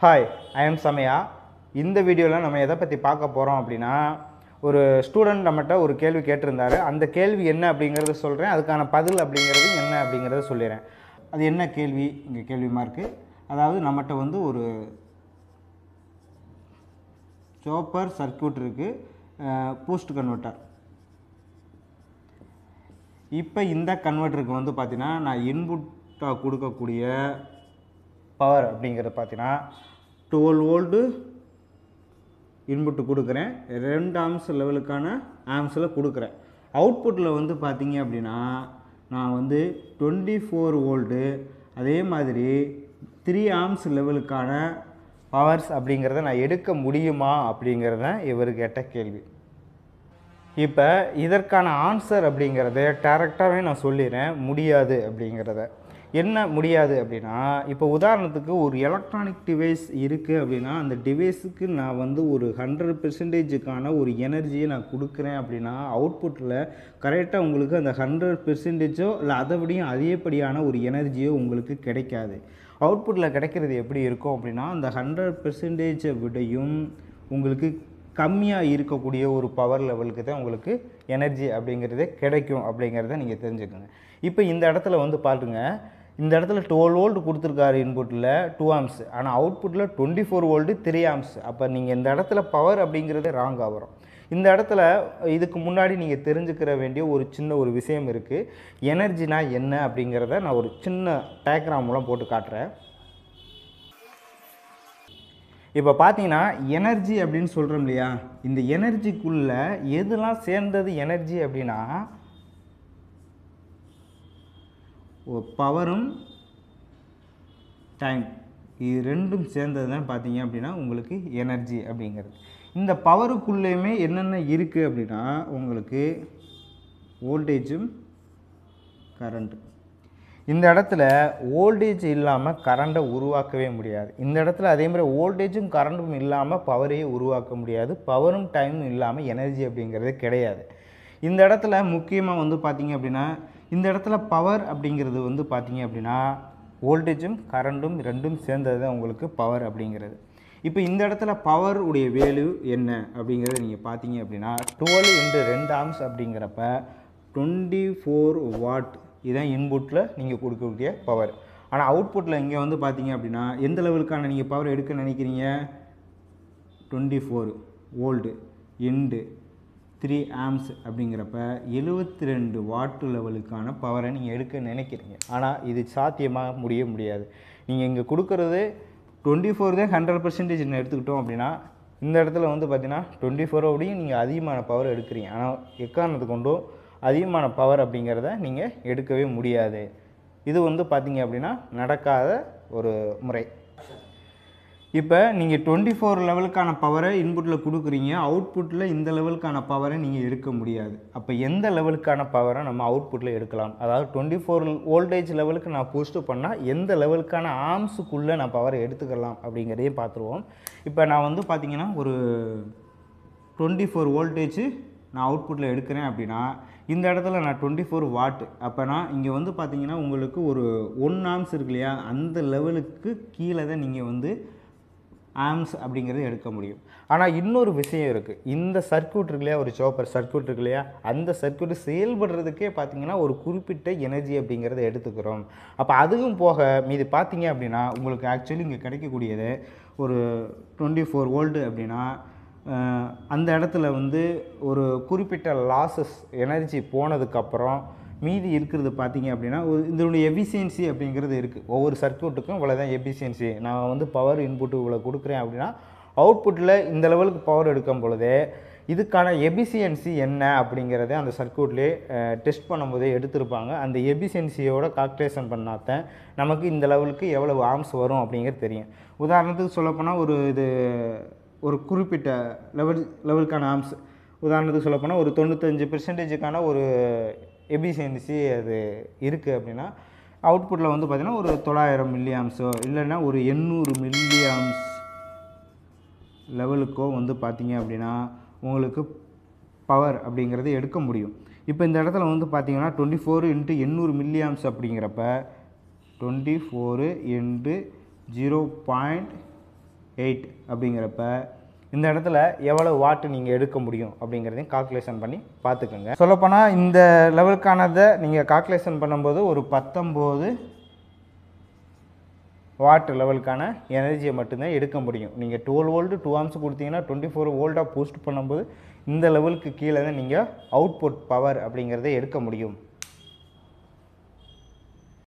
Hi, I am Samaya. இந்த வீடியோல நம்ம எதை பத்தி பார்க்க போறோம் அப்படினா ஒரு ஸ்டூடண்ட் நம்மட்ட ஒரு கேள்வி கேட்டிருந்தாரு. அந்த கேள்வி என்ன அப்படிங்கறத சொல்றேன். அதுக்கான பதில் அப்படிங்கிறது என்ன அப்படிங்கறத சொல்லிறேன். அது என்ன கேள்வி? இங்க கேள்வி மார்க். அதாவது நம்மட்ட வந்து ஒரு சாப்பர் சர்க்யூட் இருக்கு. Boost converter. இப்போ இந்த கன்வெர்ட்டருக்கு வந்து பாத்தீனா நான் இன்புட்டா கொடுக்கக்கூடிய பவர் அப்படிங்கறது பாத்தீனா 12 வோல்ட் இன்புட் கொடுக்கிறேன் 2 ஆம்ஸ் லெவலுக்கான ஆம்ஸ்ல கொடுக்கிறேன் அவுட்புட்ல வந்து பாத்தீங்க அப்படினா நான் வந்து 24 வோல்ட் அதே மாதிரி 3 ஆம்ஸ் லெவலுக்கான பவர்ஸ் அப்படிங்கறத நான் எடுக்க முடியுமா அப்படிங்கறத இவர் கேட்ட கேள்வி இப்போ இதற்கான ஆன்சர் அப்படிங்கறது டைரக்டாவே நான் சொல்லிறேன் முடியாது அப்படிங்கறத என்ன முடியாது அப்படினா இப்போ உதாரணத்துக்கு ஒரு எலக்ட்ரானிக் டிவைஸ் இருக்கு அப்படினா அந்த டிவைஸ்க்கு நான் வந்து ஒரு 100% கான ஒரு எனர்ஜியை நான் கொடுக்கிறேன் அப்படினா அவுட்புட்ல கரெக்ட்டா உங்களுக்கு அந்த 100% இல்ல அதவிடையும் அதிகப்படியான ஒரு எனர்ஜியோ உங்களுக்கு கிடைக்காது அவுட்புட்ல கிடைக்கிறது எப்படி இருக்கும் அப்படினா அந்த 100% விடையும் உங்களுக்கு கம்மியா இருக்கக்கூடிய ஒரு பவர் லெவலுக்கு தான் உங்களுக்கு எனர்ஜி அப்படிங்கிறது கிடைக்கும் அப்படிங்கறதை நீங்க தெரிஞ்சுக்கங்க இப்போ இந்த இடத்துல வந்து பாருங்க இந்த இடத்துல 12 வோல்ட் கொடுத்திருக்காரு இன்புட்ல 2 ஆம்ஸ் ஆனா அவுட்புட்ல 24 வோல்ட் 3 ஆம்ஸ் அப்ப நீங்க இந்த இடத்துல பவர் அப்படிங்கிறது ராங்கா வரும் இந்த இடத்துல இதுக்கு முன்னாடி நீங்க தெரிஞ்சுக்கிற வேண்டிய ஒரு சின்ன ஒரு விஷயம் இருக்கு எனர்ஜினா என்ன அப்படிங்கறதை நான் ஒரு சின்ன டயகிராம் மூலம் போட்டு காட்றேன் இப்போ பாத்தீங்கன்னா எனர்ஜி அப்படினு சொல்றோம் இல்லையா இந்த எனர்ஜிக்குள்ள எதெல்லாம் சேர்ந்தது எனர்ஜி அப்படினா பவரும் டைம் இது ரெண்டும் சேர்ந்தது தான் பாத்தீங்க அப்படினா உங்களுக்கு எனர்ஜி அப்படிங்கிறது இந்த பவருக்குள்ளேயுமே என்னென்ன இருக்கு அப்படினா உங்களுக்கு வோல்டேஜும் கரண்ட் இந்த இடத்துல வோல்டேஜ் இல்லாம கரண்ட உருவாக்கவே முடியாது இந்த இடத்துல அதே மாதிரி வோல்டேஜும் கரண்டும் இல்லாம பவரையே உருவாக்க முடியாது பவரும் டைமும் இல்லாம எனர்ஜி அப்படிங்கிறது கிடையாது இந்த இடத்துல முக்கியமா வந்து பாத்தீங்க அப்படினா இந்த இடத்துல பவர் அப்படிங்கிறது வந்து பாத்தீங்க அப்படினா வோல்டேஜும் கரண்டும் ரெண்டும் சேர்ந்தது தான் உங்களுக்கு பவர் அப்படிங்கிறது இப்போ இந்த இடத்துல பவர் உடைய வேல்யூ என்ன அப்படிங்கறத நீங்க பாத்தீங்க அப்படினா 12 * 2 ஆம்ஸ் அப்படிங்கறப்ப 24 வாட் இதான் இன்புட்ல நீங்க கொடுக்கக்கூடிய பவர் ஆனா அவுட்புட்ல இங்க வந்து பாத்தீங்க அப்படினா எந்த லெவலுக்கான நீங்க பவர் எடுக்க நினைக்கிறீங்க 24 வோல்ட் * 3 ஆம்ஸ் அப்படிங்கறப்ப 72 வாட் லெவலுக்கான பவரை நீங்க எடுக்க நினைக்கிறீங்க ஆனா இது சாத்தியமா முடியாது நீங்க இங்க கொடுக்கிறது 24 தான் 100% ன்னு எடுத்துக்கிட்டோம் அப்படினா இந்த இடத்துல வந்து பாத்தீனா 24 ஓடையும் நீங்க அதிகமான பவர் எடுக்கறீங்க ஆனா எக்காரணத்துக்கு கொண்டும் அதிகமான பவர் அப்படிங்கறத நீங்க எடுக்கவே முடியாது இது வந்து பாத்தீங்க அப்படினா நடக்காத ஒரு முறை இப்போ நீங்க 24 லெவலுக்கான பவரை இன்புட்ல கொடுக்கறீங்க அவுட்புட்ல இந்த லெவலுக்கான பவரை நீங்க எடுக்க முடியாது அப்ப எந்த லெவலுக்கான பவரை நம்ம அவுட்புட்ல எடுக்கலாம் அதாவது 24 வோல்டேஜ் லெவலுக்கு நான் பூஸ்ட் பண்ணா எந்த லெவலுக்கான ஆம்ஸ்க்குள்ள நான் பவரை எடுத்துக்கலாம் அப்படிங்கறதையும் பாத்துருவோம் இப்போ நான் வந்து பாத்தீங்கன்னா ஒரு 24 வோல்டேஜ் நான் அவுட்புட்ல எடுக்கிறேன் அப்படினா இந்த இடத்துல நான் 24 வாட் அப்பனா இங்க வந்து பாத்தீங்கன்னா உங்களுக்கு ஒரு 1 ஆம்ஸ் இருக்குலையா அந்த லெவலுக்கு கீழ தான் நீங்க வந்து ஆம்ஸ் அப்படிங்கறது எடுக்க முடியும் ஆனா இன்னொரு விஷயம் இருக்கு இந்த சர்க்யூட் இருக்குலையா ஒரு சாப்பர் சர்க்யூட் இருக்குலையா அந்த சர்க்யூட் செயல்படுறதுக்கே பாத்தீங்கன்னா ஒரு குறிப்பிட்ட எனர்ஜி அப்படிங்கறத எடுத்துக்கறோம் அப்ப அதுவும் போக மீதி பாத்தீங்க அப்படினா உங்களுக்கு एक्चुअली இங்க கிடைக்கக்கூடியது ஒரு 24 வோல்ட் அப்படினா அந்த இடத்துல வந்து ஒரு குறிப்பிட்ட லாசஸ் எனர்ஜி போனதுக்கு அப்புறம் மீதி இருக்குது பாத்தீங்க அப்படினா இதோட எஃபிஷியன்சி அப்படிங்கிறது இருக்கு ஒவ்வொரு சர்க்யூட்டுக்கும் இவ்வளவுதான் எஃபிஷியன்சி நான் வந்து பவர் இன்புட் இவ்வளவு கொடுக்கிறேன் அப்படினா அவுட்புட்ல இந்த லெவலுக்கு பவர் எடுக்கும் பொழுது இதுக்கான எஃபிஷியன்சி என்ன அப்படிங்கறதை அந்த சர்க்யூட்லயே டெஸ்ட் பண்ணும்போது எடுத்துப்பாங்க அந்த எஃபிஷியன்சியோட கால்குலேஷன் பண்ணாதான் நமக்கு இந்த லெவலுக்கு எவ்வளவு ஆம்ஸ் வரும் அப்படிங்கிறது தெரியும் உதாரணத்துக்கு சொல்லப்போனா ஒரு குறிப்பிட்ட லெவலுக்கான ஆம்ஸ் உதாரணத்துக்கு சொல்லப்போனா ஒரு 95% கான ஒரு எஃபிஷியன்சி அது இருக்கு அப்படினா அவுட்புட்ல வந்து பாத்தீங்கன்னா ஒரு 900 மில்லி ஆம்ஸோ இல்லனா ஒரு 800 மில்லி ஆம்ஸ் லெவலுக்கோ வந்து பாத்தீங்க அப்படினா உங்களுக்கு பவர் அப்படிங்கறது எடுக்க முடியும் இப்போ இந்த இடத்துல வந்து பாத்தீங்கன்னா 24 * 800 மில்லி ஆம்ஸ் அப்படிங்கறப்ப 24 * 0. 8 அப்படிங்கிறப்ப இந்த இடத்துல எவ்வளோ வாட்டு நீங்கள் எடுக்க முடியும் அப்படிங்கிறதையும் கால்குலேஷன் பண்ணி பார்த்துக்கோங்க. சொல்லப்போனால் இந்த லெவலுக்கானதை நீங்கள் கால்குலேஷன் பண்ணும்போது ஒரு 19 வாட் லெவலுக்கான எனர்ஜியை மட்டும்தான் எடுக்க முடியும். நீங்கள் 12 வோல்ட்டு 2 ஆம்ஸ் கொடுத்தீங்கன்னா 24 வோல்ட்டாக பூஸ்ட் பண்ணும்போது இந்த லெவலுக்கு கீழே தான் நீங்கள் அவுட்புட் பவர் அப்படிங்கிறத எடுக்க முடியும்.